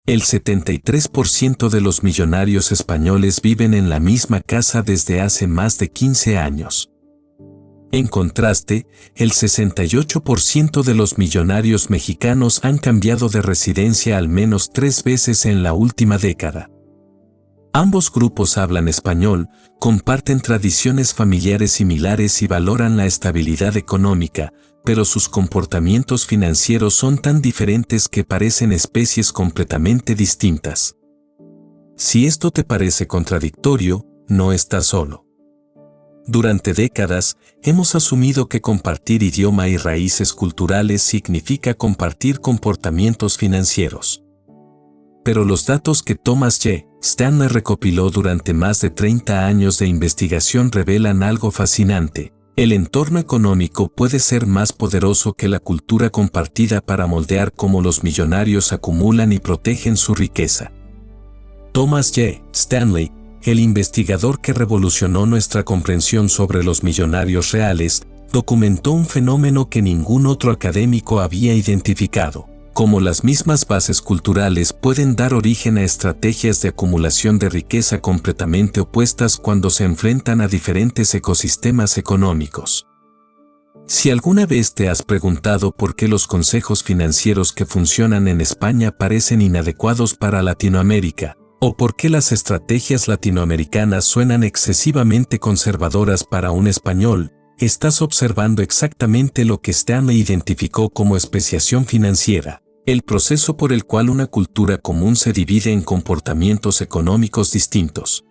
El 73% de los millonarios españoles viven en la misma casa desde hace más de 15 años. En contraste, el 68% de los millonarios mexicanos han cambiado de residencia al menos 3 veces en la última década. Ambos grupos hablan español, comparten tradiciones familiares similares y valoran la estabilidad económica, pero sus comportamientos financieros son tan diferentes que parecen especies completamente distintas. Si esto te parece contradictorio, no estás solo. Durante décadas, hemos asumido que compartir idioma y raíces culturales significa compartir comportamientos financieros. Pero los datos que Thomas J. Stanley recopiló durante más de 30 años de investigación revelan algo fascinante. El entorno económico puede ser más poderoso que la cultura compartida para moldear cómo los millonarios acumulan y protegen su riqueza. Thomas J. Stanley, el investigador que revolucionó nuestra comprensión sobre los millonarios reales, documentó un fenómeno que ningún otro académico había identificado: cómo las mismas bases culturales pueden dar origen a estrategias de acumulación de riqueza completamente opuestas cuando se enfrentan a diferentes ecosistemas económicos. Si alguna vez te has preguntado por qué los consejos financieros que funcionan en España parecen inadecuados para Latinoamérica, o por qué las estrategias latinoamericanas suenan excesivamente conservadoras para un español, estás observando exactamente lo que Stanley identificó como especiación financiera: el proceso por el cual una cultura común se divide en comportamientos económicos distintos.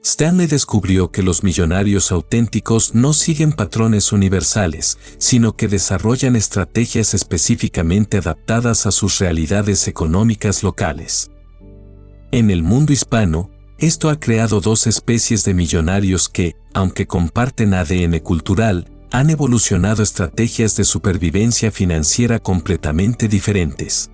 Stanley descubrió que los millonarios auténticos no siguen patrones universales, sino que desarrollan estrategias específicamente adaptadas a sus realidades económicas locales. En el mundo hispano, esto ha creado dos especies de millonarios que, aunque comparten ADN cultural, han evolucionado estrategias de supervivencia financiera completamente diferentes.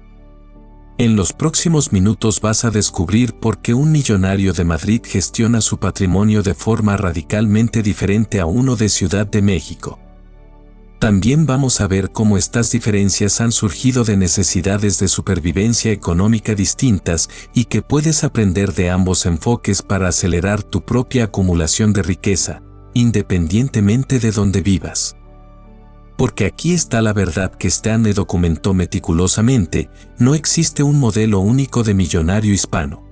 En los próximos minutos vas a descubrir por qué un millonario de Madrid gestiona su patrimonio de forma radicalmente diferente a uno de Ciudad de México. También vamos a ver cómo estas diferencias han surgido de necesidades de supervivencia económica distintas y que puedes aprender de ambos enfoques para acelerar tu propia acumulación de riqueza, independientemente de dónde vivas. Porque aquí está la verdad que Stanley documentó meticulosamente: no existe un modelo único de millonario hispano.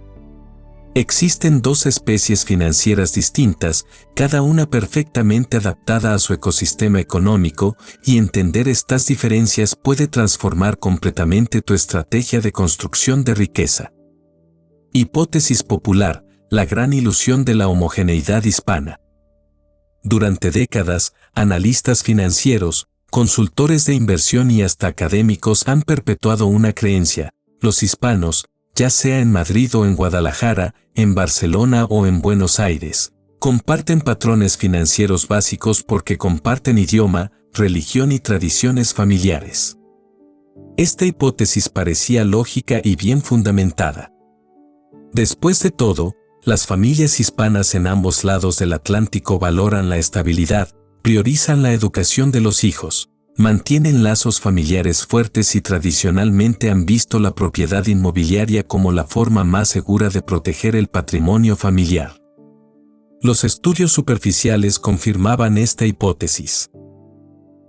Existen dos especies financieras distintas, cada una perfectamente adaptada a su ecosistema económico, y entender estas diferencias puede transformar completamente tu estrategia de construcción de riqueza. Hipótesis popular: la gran ilusión de la homogeneidad hispana. Durante décadas, analistas financieros, consultores de inversión y hasta académicos han perpetuado una creencia: los hispanos, ya sea en Madrid o en Guadalajara, en Barcelona o en Buenos Aires, comparten patrones financieros básicos porque comparten idioma, religión y tradiciones familiares. Esta hipótesis parecía lógica y bien fundamentada. Después de todo, las familias hispanas en ambos lados del Atlántico valoran la estabilidad, priorizan la educación de los hijos, mantienen lazos familiares fuertes y tradicionalmente han visto la propiedad inmobiliaria como la forma más segura de proteger el patrimonio familiar. Los estudios superficiales confirmaban esta hipótesis.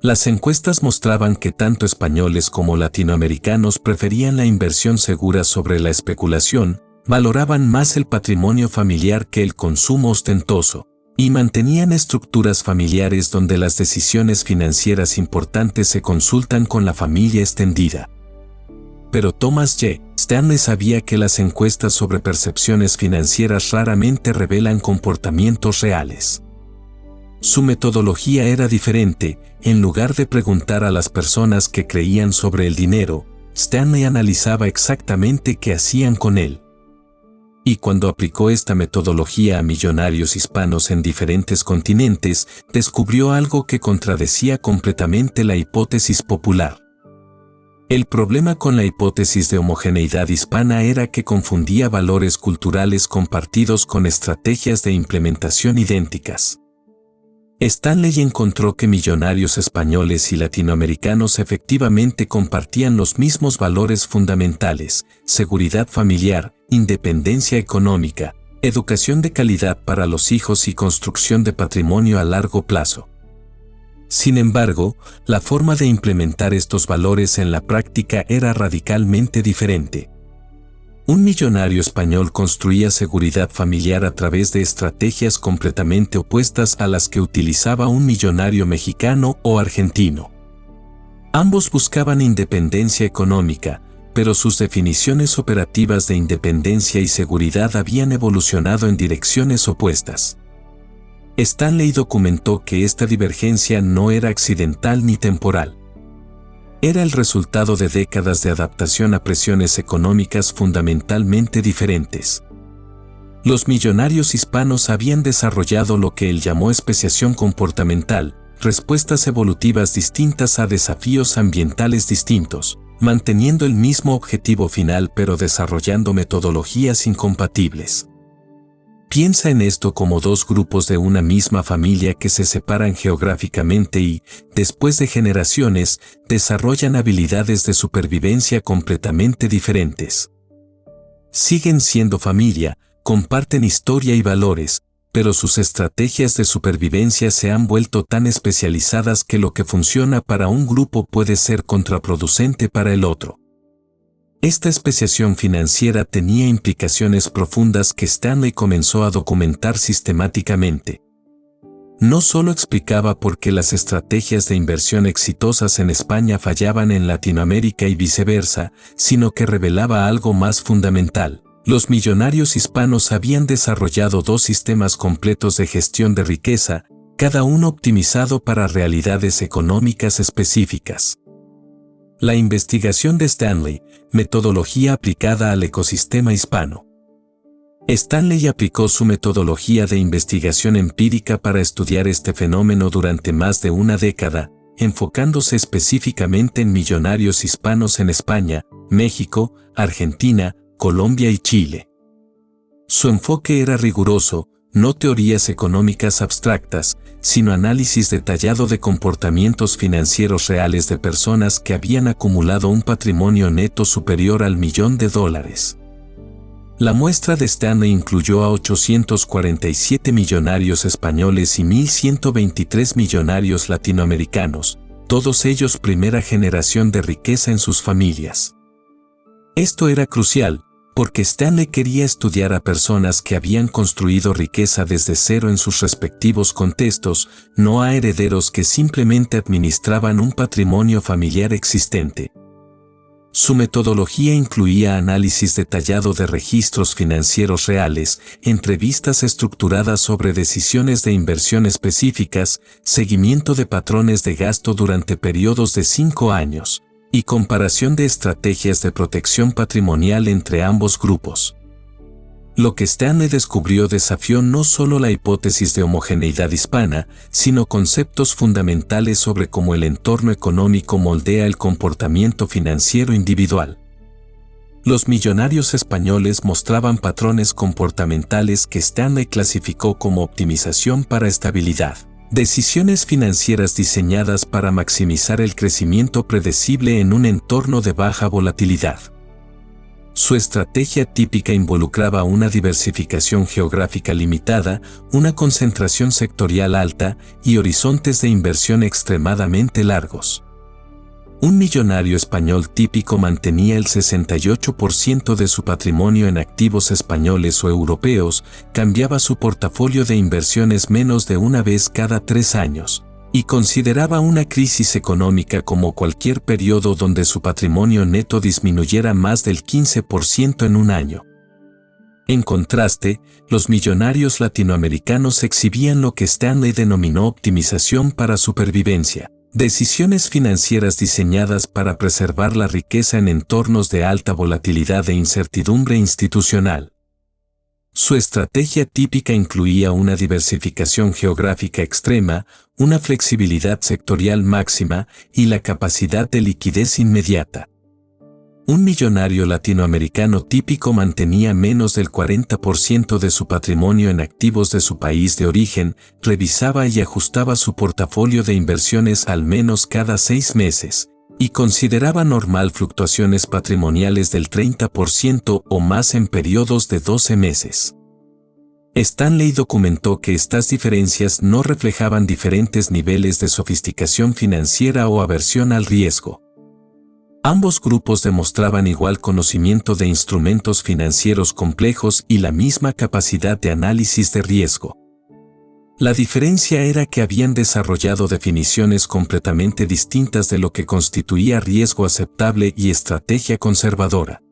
Las encuestas mostraban que tanto españoles como latinoamericanos preferían la inversión segura sobre la especulación, valoraban más el patrimonio familiar que el consumo ostentoso, y mantenían estructuras familiares donde las decisiones financieras importantes se consultan con la familia extendida. Pero Thomas J. Stanley sabía que las encuestas sobre percepciones financieras raramente revelan comportamientos reales. Su metodología era diferente. En lugar de preguntar a las personas qué creían sobre el dinero, Stanley analizaba exactamente qué hacían con él. Y cuando aplicó esta metodología a millonarios hispanos en diferentes continentes, descubrió algo que contradecía completamente la hipótesis popular. El problema con la hipótesis de homogeneidad hispana era que confundía valores culturales compartidos con estrategias de implementación idénticas. Stanley encontró que millonarios españoles y latinoamericanos efectivamente compartían los mismos valores fundamentales: seguridad familiar, independencia económica, educación de calidad para los hijos y construcción de patrimonio a largo plazo. Sin embargo, la forma de implementar estos valores en la práctica era radicalmente diferente. Un millonario español construía seguridad familiar a través de estrategias completamente opuestas a las que utilizaba un millonario mexicano o argentino. Ambos buscaban independencia económica, pero sus definiciones operativas de independencia y seguridad habían evolucionado en direcciones opuestas. Stanley documentó que esta divergencia no era accidental ni temporal. Era el resultado de décadas de adaptación a presiones económicas fundamentalmente diferentes. Los millonarios hispanos habían desarrollado lo que él llamó especiación comportamental, respuestas evolutivas distintas a desafíos ambientales distintos, manteniendo el mismo objetivo final pero desarrollando metodologías incompatibles. Piensa en esto como dos grupos de una misma familia que se separan geográficamente y, después de generaciones, desarrollan habilidades de supervivencia completamente diferentes. Siguen siendo familia, comparten historia y valores, pero sus estrategias de supervivencia se han vuelto tan especializadas que lo que funciona para un grupo puede ser contraproducente para el otro. Esta especiación financiera tenía implicaciones profundas que Stanley comenzó a documentar sistemáticamente. No solo explicaba por qué las estrategias de inversión exitosas en España fallaban en Latinoamérica y viceversa, sino que revelaba algo más fundamental. Los millonarios hispanos habían desarrollado dos sistemas completos de gestión de riqueza, cada uno optimizado para realidades económicas específicas. La investigación de Stanley, metodología aplicada al ecosistema hispano. Stanley aplicó su metodología de investigación empírica para estudiar este fenómeno durante más de una década, enfocándose específicamente en millonarios hispanos en España, México, Argentina, Colombia y Chile. Su enfoque era riguroso, no teorías económicas abstractas, sino análisis detallado de comportamientos financieros reales de personas que habían acumulado un patrimonio neto superior al $1.000.000. La muestra de Stanley incluyó a 847 millonarios españoles y 1.123 millonarios latinoamericanos, todos ellos primera generación de riqueza en sus familias. Esto era crucial, porque Stanley quería estudiar a personas que habían construido riqueza desde cero en sus respectivos contextos, no a herederos que simplemente administraban un patrimonio familiar existente. Su metodología incluía análisis detallado de registros financieros reales, entrevistas estructuradas sobre decisiones de inversión específicas, seguimiento de patrones de gasto durante periodos de 5 años, y comparación de estrategias de protección patrimonial entre ambos grupos. Lo que Stanley descubrió desafió no solo la hipótesis de homogeneidad hispana, sino conceptos fundamentales sobre cómo el entorno económico moldea el comportamiento financiero individual. Los millonarios españoles mostraban patrones comportamentales que Stanley clasificó como optimización para estabilidad. Decisiones financieras diseñadas para maximizar el crecimiento predecible en un entorno de baja volatilidad. Su estrategia típica involucraba una diversificación geográfica limitada, una concentración sectorial alta y horizontes de inversión extremadamente largos. Un millonario español típico mantenía el 68% de su patrimonio en activos españoles o europeos, cambiaba su portafolio de inversiones menos de una vez cada 3 años, y consideraba una crisis económica como cualquier periodo donde su patrimonio neto disminuyera más del 15% en un año. En contraste, los millonarios latinoamericanos exhibían lo que Stanley denominó optimización para supervivencia. Decisiones financieras diseñadas para preservar la riqueza en entornos de alta volatilidad e incertidumbre institucional. Su estrategia típica incluía una diversificación geográfica extrema, una flexibilidad sectorial máxima y la capacidad de liquidez inmediata. Un millonario latinoamericano típico mantenía menos del 40% de su patrimonio en activos de su país de origen, revisaba y ajustaba su portafolio de inversiones al menos cada 6 meses, y consideraba normal fluctuaciones patrimoniales del 30% o más en periodos de 12 meses. Stanley documentó que estas diferencias no reflejaban diferentes niveles de sofisticación financiera o aversión al riesgo. Ambos grupos demostraban igual conocimiento de instrumentos financieros complejos y la misma capacidad de análisis de riesgo. La diferencia era que habían desarrollado definiciones completamente distintas de lo que constituía riesgo aceptable y estrategia conservadora.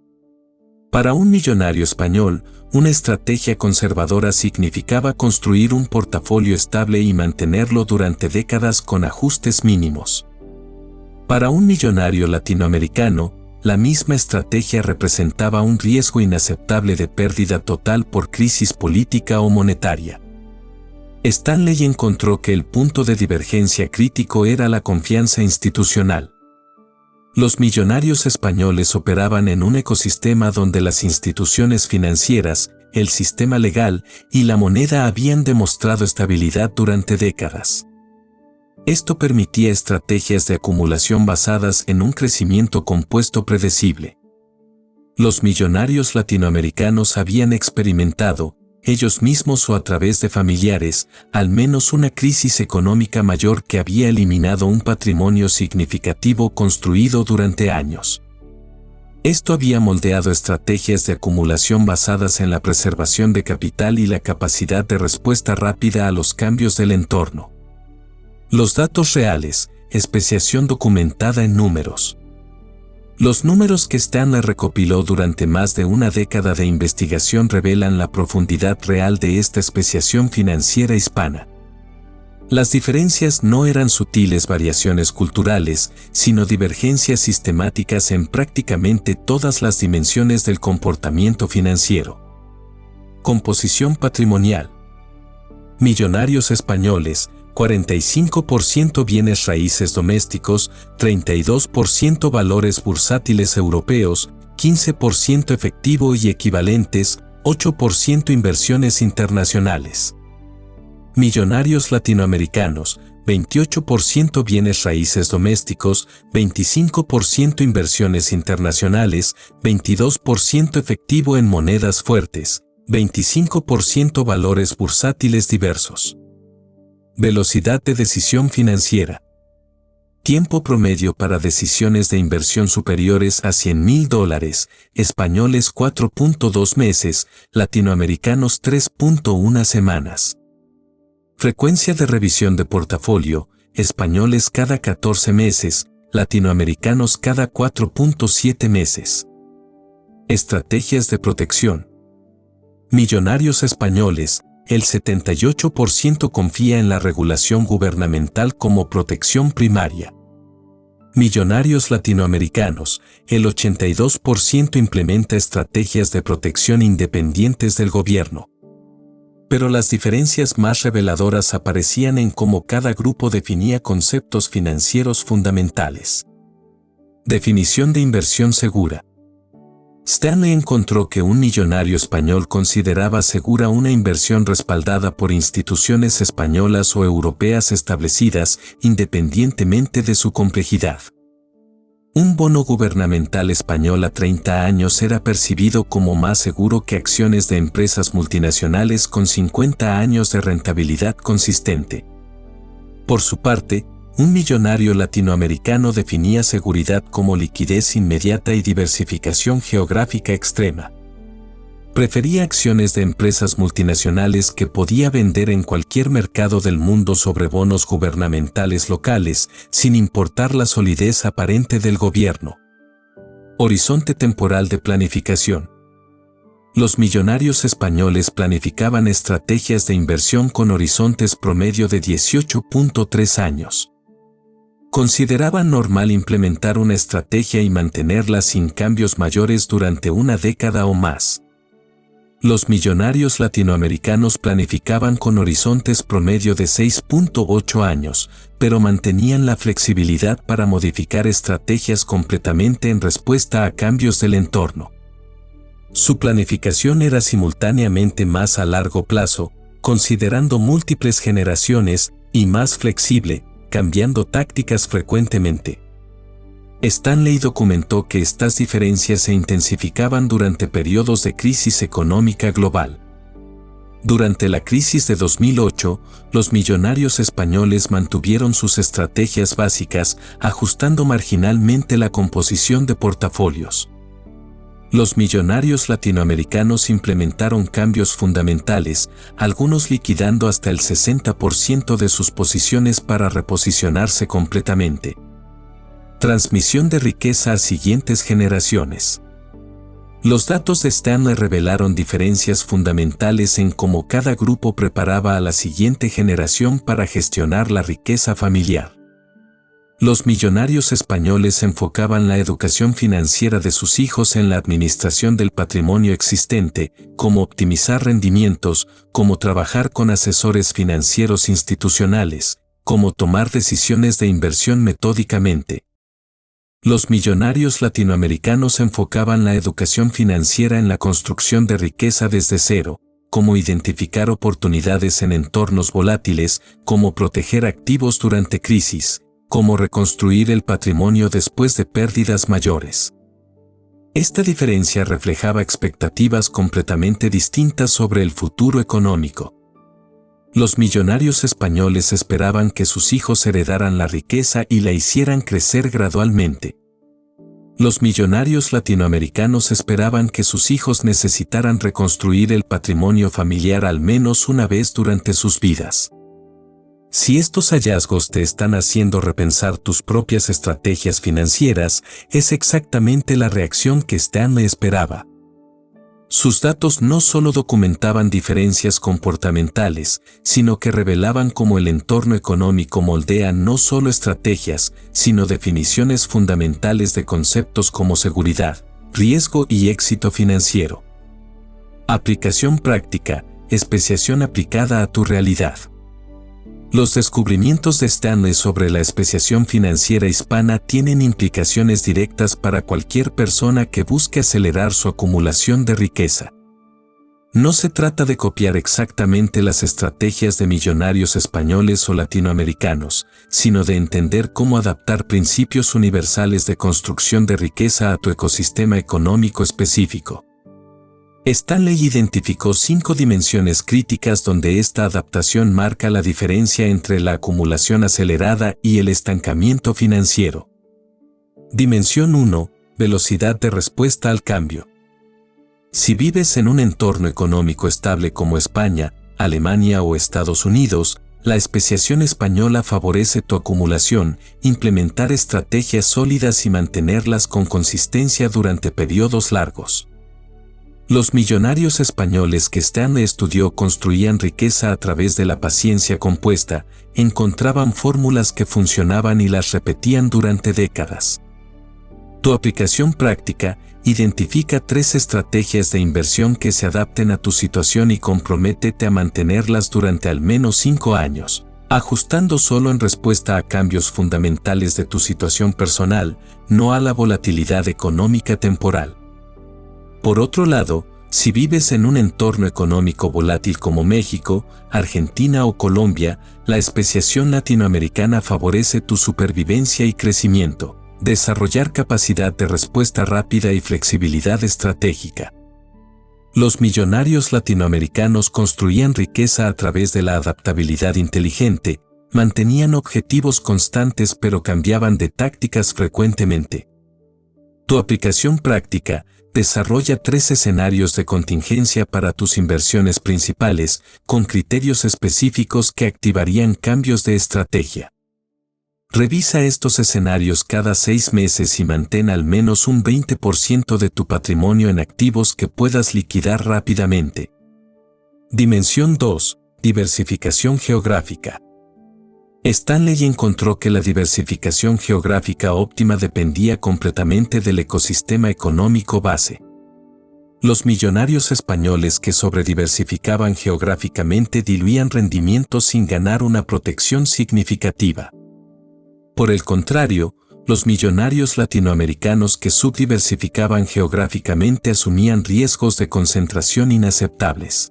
Para un millonario español, una estrategia conservadora significaba construir un portafolio estable y mantenerlo durante décadas con ajustes mínimos. Para un millonario latinoamericano, la misma estrategia representaba un riesgo inaceptable de pérdida total por crisis política o monetaria. Stanley encontró que el punto de divergencia crítico era la confianza institucional. Los millonarios españoles operaban en un ecosistema donde las instituciones financieras, el sistema legal y la moneda habían demostrado estabilidad durante décadas. Esto permitía estrategias de acumulación basadas en un crecimiento compuesto predecible. Los millonarios latinoamericanos habían experimentado, ellos mismos o a través de familiares, al menos una crisis económica mayor que había eliminado un patrimonio significativo construido durante años. Esto había moldeado estrategias de acumulación basadas en la preservación de capital y la capacidad de respuesta rápida a los cambios del entorno. Los datos reales, especiación documentada en números. Los números que Stanley recopiló durante más de una década de investigación revelan la profundidad real de esta especiación financiera hispana. Las diferencias no eran sutiles variaciones culturales, sino divergencias sistemáticas en prácticamente todas las dimensiones del comportamiento financiero. Composición patrimonial. Millonarios españoles, 45% bienes raíces domésticos, 32% valores bursátiles europeos, 15% efectivo y equivalentes, 8% inversiones internacionales. Millonarios latinoamericanos, 28% bienes raíces domésticos, 25% inversiones internacionales, 22% efectivo en monedas fuertes, 25% valores bursátiles diversos. Velocidad de decisión financiera. Tiempo promedio para decisiones de inversión superiores a $100,000, españoles 4.2 meses, latinoamericanos 3.1 semanas. Frecuencia de revisión de portafolio, españoles cada 14 meses, latinoamericanos cada 4.7 meses. Estrategias de protección. Millonarios españoles, el 78% confía en la regulación gubernamental como protección primaria. Millonarios latinoamericanos, el 82% implementa estrategias de protección independientes del gobierno. Pero las diferencias más reveladoras aparecían en cómo cada grupo definía conceptos financieros fundamentales. Definición de inversión segura. Stanley encontró que un millonario español consideraba segura una inversión respaldada por instituciones españolas o europeas establecidas, independientemente de su complejidad. Un bono gubernamental español a 30 años era percibido como más seguro que acciones de empresas multinacionales con 50 años de rentabilidad consistente. Por su parte, un millonario latinoamericano definía seguridad como liquidez inmediata y diversificación geográfica extrema. Prefería acciones de empresas multinacionales que podía vender en cualquier mercado del mundo sobre bonos gubernamentales locales, sin importar la solidez aparente del gobierno. Horizonte temporal de planificación. Los millonarios españoles planificaban estrategias de inversión con horizontes promedio de 18.3 años. Consideraban normal implementar una estrategia y mantenerla sin cambios mayores durante una década o más. Los millonarios latinoamericanos planificaban con horizontes promedio de 6.8 años, pero mantenían la flexibilidad para modificar estrategias completamente en respuesta a cambios del entorno. Su planificación era simultáneamente más a largo plazo, considerando múltiples generaciones, y más flexible, cambiando tácticas frecuentemente. Stanley documentó que estas diferencias se intensificaban durante periodos de crisis económica global. Durante la crisis de 2008, los millonarios españoles mantuvieron sus estrategias básicas, ajustando marginalmente la composición de portafolios. Los millonarios latinoamericanos implementaron cambios fundamentales, algunos liquidando hasta el 60% de sus posiciones para reposicionarse completamente. Transmisión de riqueza a siguientes generaciones. Los datos de Stanley revelaron diferencias fundamentales en cómo cada grupo preparaba a la siguiente generación para gestionar la riqueza familiar. Los millonarios españoles enfocaban la educación financiera de sus hijos en la administración del patrimonio existente, cómo optimizar rendimientos, cómo trabajar con asesores financieros institucionales, cómo tomar decisiones de inversión metódicamente. Los millonarios latinoamericanos enfocaban la educación financiera en la construcción de riqueza desde cero, cómo identificar oportunidades en entornos volátiles, cómo proteger activos durante crisis, cómo reconstruir el patrimonio después de pérdidas mayores. Esta diferencia reflejaba expectativas completamente distintas sobre el futuro económico. Los millonarios españoles esperaban que sus hijos heredaran la riqueza y la hicieran crecer gradualmente. Los millonarios latinoamericanos esperaban que sus hijos necesitaran reconstruir el patrimonio familiar al menos una vez durante sus vidas. Si estos hallazgos te están haciendo repensar tus propias estrategias financieras, es exactamente la reacción que Stanley esperaba. Sus datos no solo documentaban diferencias comportamentales, sino que revelaban cómo el entorno económico moldea no solo estrategias, sino definiciones fundamentales de conceptos como seguridad, riesgo y éxito financiero. Aplicación práctica, especiación aplicada a tu realidad. Los descubrimientos de Stanley sobre la especiación financiera hispana tienen implicaciones directas para cualquier persona que busque acelerar su acumulación de riqueza. No se trata de copiar exactamente las estrategias de millonarios españoles o latinoamericanos, sino de entender cómo adaptar principios universales de construcción de riqueza a tu ecosistema económico específico. Stanley identificó 5 dimensiones críticas donde esta adaptación marca la diferencia entre la acumulación acelerada y el estancamiento financiero. Dimensión 1. Velocidad de respuesta al cambio. Si vives en un entorno económico estable como España, Alemania o Estados Unidos, la especiación española favorece tu acumulación, implementar estrategias sólidas y mantenerlas con consistencia durante periodos largos. Los millonarios españoles que Stanley estudió construían riqueza a través de la paciencia compuesta, encontraban fórmulas que funcionaban y las repetían durante décadas. Tu aplicación práctica identifica 3 estrategias de inversión que se adapten a tu situación y comprométete a mantenerlas durante al menos 5 años, ajustando solo en respuesta a cambios fundamentales de tu situación personal, no a la volatilidad económica temporal. Por otro lado, si vives en un entorno económico volátil como México, Argentina o Colombia, la especiación latinoamericana favorece tu supervivencia y crecimiento, desarrollar capacidad de respuesta rápida y flexibilidad estratégica. Los millonarios latinoamericanos construían riqueza a través de la adaptabilidad inteligente, mantenían objetivos constantes pero cambiaban de tácticas frecuentemente. Tu aplicación práctica desarrolla 3 escenarios de contingencia para tus inversiones principales, con criterios específicos que activarían cambios de estrategia. Revisa estos escenarios cada 6 meses y mantén al menos un 20% de tu patrimonio en activos que puedas liquidar rápidamente. Dimensión 2. Diversificación geográfica. Stanley encontró que la diversificación geográfica óptima dependía completamente del ecosistema económico base. Los millonarios españoles que sobrediversificaban geográficamente diluían rendimientos sin ganar una protección significativa. Por el contrario, los millonarios latinoamericanos que subdiversificaban geográficamente asumían riesgos de concentración inaceptables.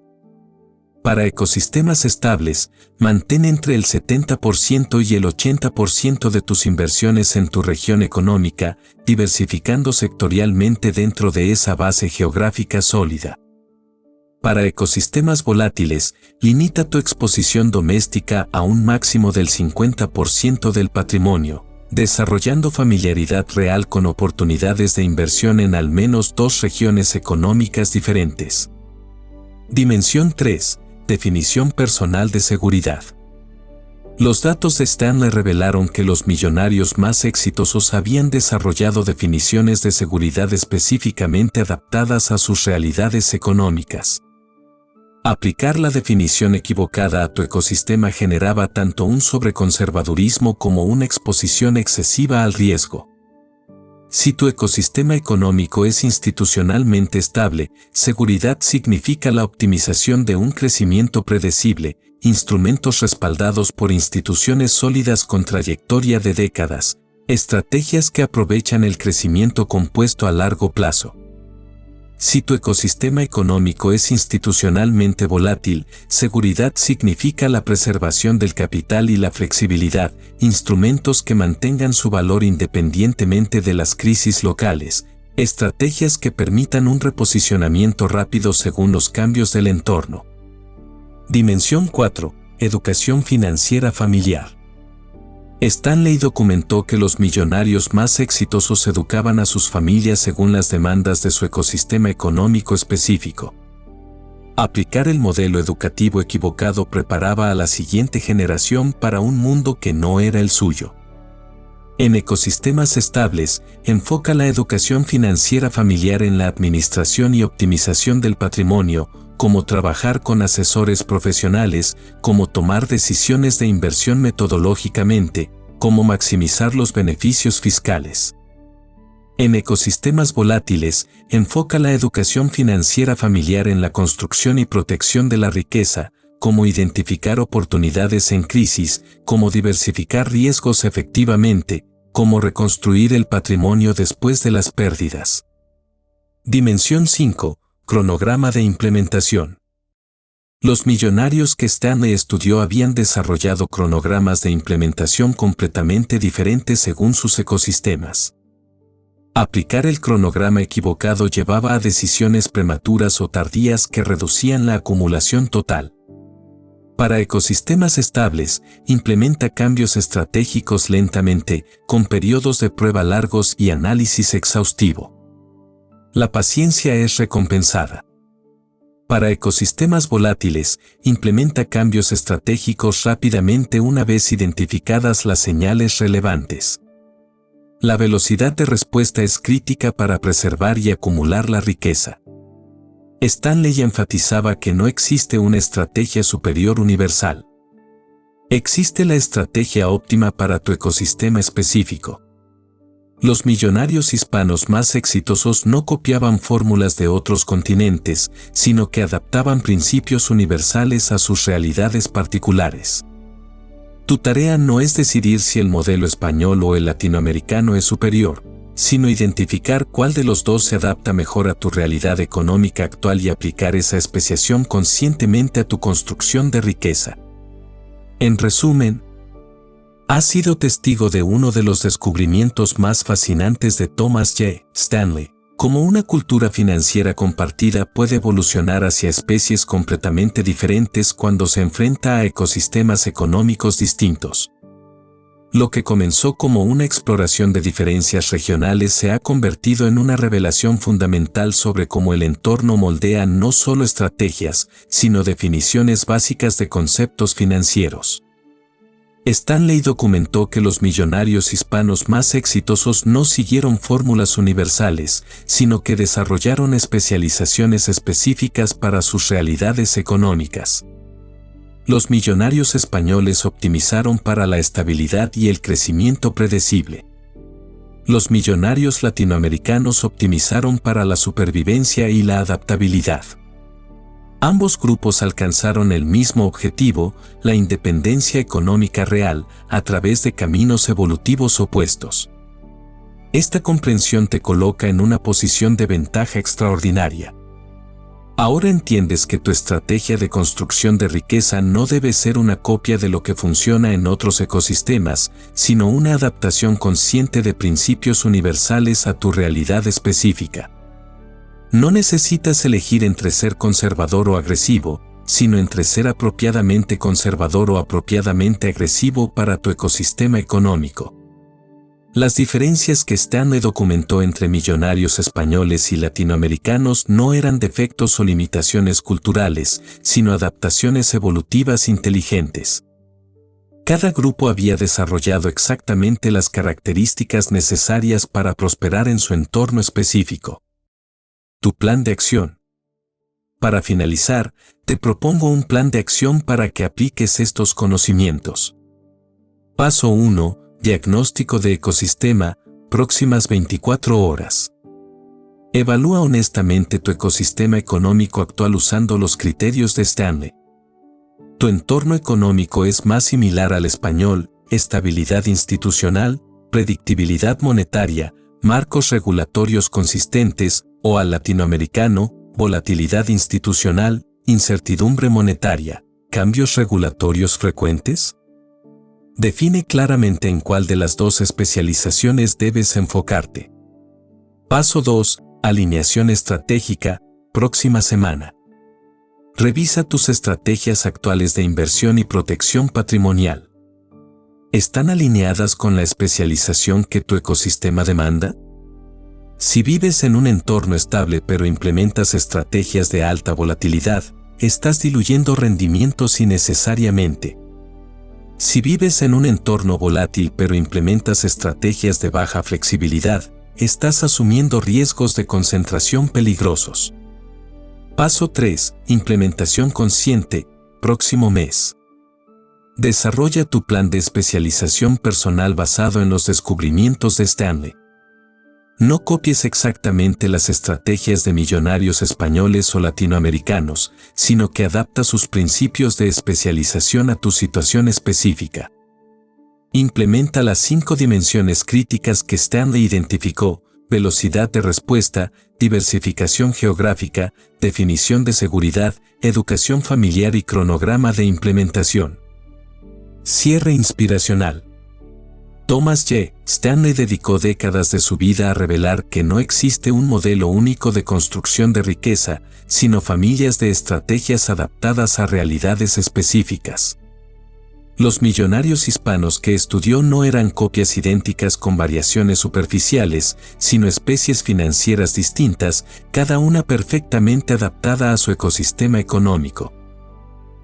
Para ecosistemas estables, mantén entre el 70% y el 80% de tus inversiones en tu región económica, diversificando sectorialmente dentro de esa base geográfica sólida. Para ecosistemas volátiles, limita tu exposición doméstica a un máximo del 50% del patrimonio, desarrollando familiaridad real con oportunidades de inversión en al menos 2 regiones económicas diferentes. Dimensión 3. Definición personal de seguridad. Los datos de Stanley revelaron que los millonarios más exitosos habían desarrollado definiciones de seguridad específicamente adaptadas a sus realidades económicas. Aplicar la definición equivocada a tu ecosistema generaba tanto un sobreconservadurismo como una exposición excesiva al riesgo. Si tu ecosistema económico es institucionalmente estable, seguridad significa la optimización de un crecimiento predecible, instrumentos respaldados por instituciones sólidas con trayectoria de décadas, estrategias que aprovechan el crecimiento compuesto a largo plazo. Si tu ecosistema económico es institucionalmente volátil, seguridad significa la preservación del capital y la flexibilidad, instrumentos que mantengan su valor independientemente de las crisis locales, estrategias que permitan un reposicionamiento rápido según los cambios del entorno. Dimensión 4. Educación financiera familiar. Stanley documentó que los millonarios más exitosos educaban a sus familias según las demandas de su ecosistema económico específico. Aplicar el modelo educativo equivocado preparaba a la siguiente generación para un mundo que no era el suyo. En ecosistemas estables, enfoca la educación financiera familiar en la administración y optimización del patrimonio, como trabajar con asesores profesionales, como tomar decisiones de inversión metodológicamente, como maximizar los beneficios fiscales. En ecosistemas volátiles, enfoca la educación financiera familiar en la construcción y protección de la riqueza, como identificar oportunidades en crisis, como diversificar riesgos efectivamente, como reconstruir el patrimonio después de las pérdidas. Dimensión 5. Cronograma de implementación. Los millonarios que Stanley estudió habían desarrollado cronogramas de implementación completamente diferentes según sus ecosistemas. Aplicar el cronograma equivocado llevaba a decisiones prematuras o tardías que reducían la acumulación total. Para ecosistemas estables, implementa cambios estratégicos lentamente, con periodos de prueba largos y análisis exhaustivo. La paciencia es recompensada. Para ecosistemas volátiles, implementa cambios estratégicos rápidamente una vez identificadas las señales relevantes. La velocidad de respuesta es crítica para preservar y acumular la riqueza. Stanley enfatizaba que no existe una estrategia superior universal. Existe la estrategia óptima para tu ecosistema específico. Los millonarios hispanos más exitosos no copiaban fórmulas de otros continentes, sino que adaptaban principios universales a sus realidades particulares. Tu tarea no es decidir si el modelo español o el latinoamericano es superior, sino identificar cuál de los dos se adapta mejor a tu realidad económica actual y aplicar esa especiación conscientemente a tu construcción de riqueza. En resumen, has sido testigo de uno de los descubrimientos más fascinantes de Thomas J. Stanley, cómo una cultura financiera compartida puede evolucionar hacia especies completamente diferentes cuando se enfrenta a ecosistemas económicos distintos. Lo que comenzó como una exploración de diferencias regionales se ha convertido en una revelación fundamental sobre cómo el entorno moldea no solo estrategias, sino definiciones básicas de conceptos financieros. Stanley documentó que los millonarios hispanos más exitosos no siguieron fórmulas universales, sino que desarrollaron especializaciones específicas para sus realidades económicas. Los millonarios españoles optimizaron para la estabilidad y el crecimiento predecible. Los millonarios latinoamericanos optimizaron para la supervivencia y la adaptabilidad. Ambos grupos alcanzaron el mismo objetivo, la independencia económica real, a través de caminos evolutivos opuestos. Esta comprensión te coloca en una posición de ventaja extraordinaria. Ahora entiendes que tu estrategia de construcción de riqueza no debe ser una copia de lo que funciona en otros ecosistemas, sino una adaptación consciente de principios universales a tu realidad específica. No necesitas elegir entre ser conservador o agresivo, sino entre ser apropiadamente conservador o apropiadamente agresivo para tu ecosistema económico. Las diferencias que Stanley documentó entre millonarios españoles y latinoamericanos no eran defectos o limitaciones culturales, sino adaptaciones evolutivas inteligentes. Cada grupo había desarrollado exactamente las características necesarias para prosperar en su entorno específico. Tu plan de acción. Para finalizar, te propongo un plan de acción para que apliques estos conocimientos. Paso 1. Diagnóstico de ecosistema, próximas 24 horas. Evalúa honestamente tu ecosistema económico actual usando los criterios de Stanley. Tu entorno económico es más similar al español: estabilidad institucional, predictibilidad monetaria, marcos regulatorios consistentes, o al latinoamericano: volatilidad institucional, incertidumbre monetaria, cambios regulatorios frecuentes. Define claramente en cuál de las dos especializaciones debes enfocarte. Paso 2. Alineación estratégica, próxima semana. Revisa tus estrategias actuales de inversión y protección patrimonial. ¿Están alineadas con la especialización que tu ecosistema demanda? Si vives en un entorno estable pero implementas estrategias de alta volatilidad, estás diluyendo rendimientos innecesariamente. Si vives en un entorno volátil pero implementas estrategias de baja flexibilidad, estás asumiendo riesgos de concentración peligrosos. Paso 3. Implementación consciente, próximo mes. Desarrolla tu plan de especialización personal basado en los descubrimientos de Stanley. No copies exactamente las estrategias de millonarios españoles o latinoamericanos, sino que adapta sus principios de especialización a tu situación específica. Implementa las 5 dimensiones críticas que Stanley identificó: velocidad de respuesta, diversificación geográfica, definición de seguridad, educación familiar y cronograma de implementación. Cierre inspiracional. Thomas J. Stanley dedicó décadas de su vida a revelar que no existe un modelo único de construcción de riqueza, sino familias de estrategias adaptadas a realidades específicas. Los millonarios hispanos que estudió no eran copias idénticas con variaciones superficiales, sino especies financieras distintas, cada una perfectamente adaptada a su ecosistema económico.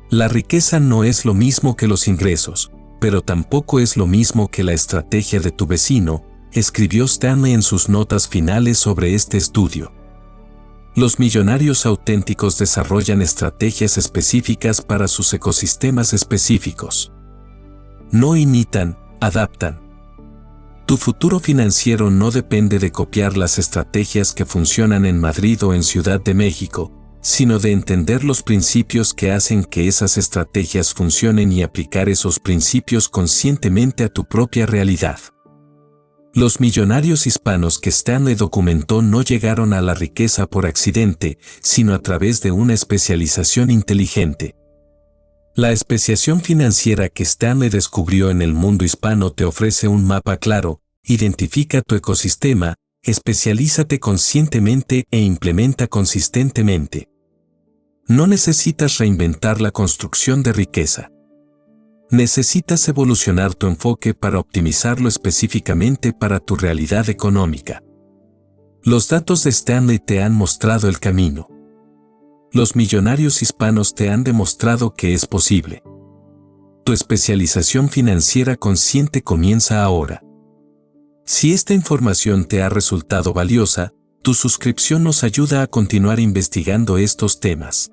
La riqueza no es lo mismo que los ingresos, pero tampoco es lo mismo que la estrategia de tu vecino, escribió Stanley en sus notas finales sobre este estudio. Los millonarios auténticos desarrollan estrategias específicas para sus ecosistemas específicos. No imitan, adaptan. Tu futuro financiero no depende de copiar las estrategias que funcionan en Madrid o en Ciudad de México, sino de entender los principios que hacen que esas estrategias funcionen y aplicar esos principios conscientemente a tu propia realidad. Los millonarios hispanos que Stanley documentó no llegaron a la riqueza por accidente, sino a través de una especialización inteligente. La especiación financiera que Stanley descubrió en el mundo hispano te ofrece un mapa claro: identifica tu ecosistema, especialízate conscientemente e implementa consistentemente. No necesitas reinventar la construcción de riqueza. Necesitas evolucionar tu enfoque para optimizarlo específicamente para tu realidad económica. Los datos de Stanley te han mostrado el camino. Los millonarios hispanos te han demostrado que es posible. Tu especialización financiera consciente comienza ahora. Si esta información te ha resultado valiosa, tu suscripción nos ayuda a continuar investigando estos temas.